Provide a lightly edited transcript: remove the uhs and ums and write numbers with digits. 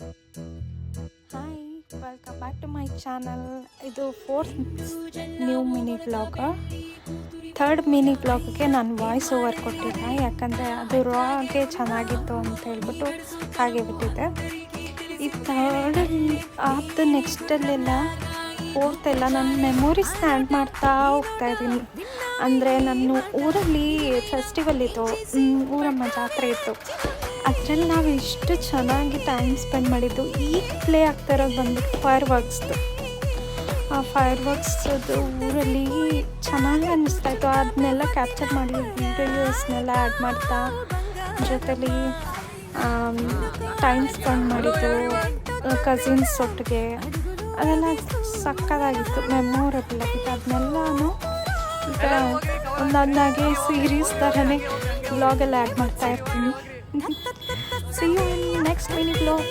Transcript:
Hi, welcome back to my channel. ಇದು fourth new mini vlog. Third mini ವ್ಲಾಗ್ಗೆ ನಾನು voice over ಕೊಟ್ಟಿದ್ದೆ, ಯಾಕಂದರೆ ಅದು ರಾ ಆಗಿ ಚೆನ್ನಾಗಿತ್ತು ಅಂತ ಹೇಳ್ಬಿಟ್ಟು ಹಾಗೆ ಬಿಟ್ಟಿದ್ದೆ. ಈ ಥರ್ಡ್ ಆದ ನೆಕ್ಸ್ಟಲ್ಲೆಲ್ಲ ಫೋರ್ತೆಲ್ಲ ನಾನು ಮೆಮೊರೀಸ್ನ ಆ್ಯಡ್ ಮಾಡ್ತಾ ಹೋಗ್ತಾಯಿದ್ದೀನಿ. ಅಂದರೆ ನಾನು ಊರಲ್ಲಿ ಫೆಸ್ಟಿವಲ್ ಇತ್ತು, ಊರಮ್ಮ ಜಾತ್ರೆ ಇತ್ತು. ಅದರಲ್ಲಿ ನಾವು ಎಷ್ಟು ಚೆನ್ನಾಗಿ ಟೈಮ್ ಸ್ಪೆಂಡ್ ಮಾಡಿದ್ದು. ಈಗ ಪ್ಲೇ ಆಗ್ತಾ ಇರೋದು ಬಂದ್ಬಿಟ್ಟು ಫೈರ್ ವರ್ಕ್ಸ್ದು. ಆ ಫೈರ್ ವರ್ಕ್ಸದು ಊರಲ್ಲಿ ಚೆನ್ನಾಗಿ ಅನ್ನಿಸ್ತಾಯಿತ್ತು. ಅದನ್ನೆಲ್ಲ ಕ್ಯಾಪ್ಚರ್ ಮಾಡಿ ವೀಡಿಯೋಸ್ನೆಲ್ಲ ಆ್ಯಡ್ ಮಾಡ್ತಾ ಜೊತೆಲಿ ಟೈಮ್ ಸ್ಪೆಂಡ್ ಮಾಡಿದ್ದು ಕಸಿನ್ಸ್ ಒಟ್ಟಿಗೆ, ಅದೆಲ್ಲ ಸಕ್ಕತ್ತಾಗಿತ್ತು, ಮೆಮೊರೇಬಲ್ ಆಗಿತ್ತು. ಅದನ್ನೆಲ್ಲನೂ ಈಗ ಒಂದೊಂದಾಗಿ ಸೀರೀಸ್ ಥರನೇ ವ್ಲಾಗೆಲ್ಲ ಆ್ಯಡ್ ಮಾಡ್ತಾ ಇರ್ತೀನಿ. See you in next mini vlog.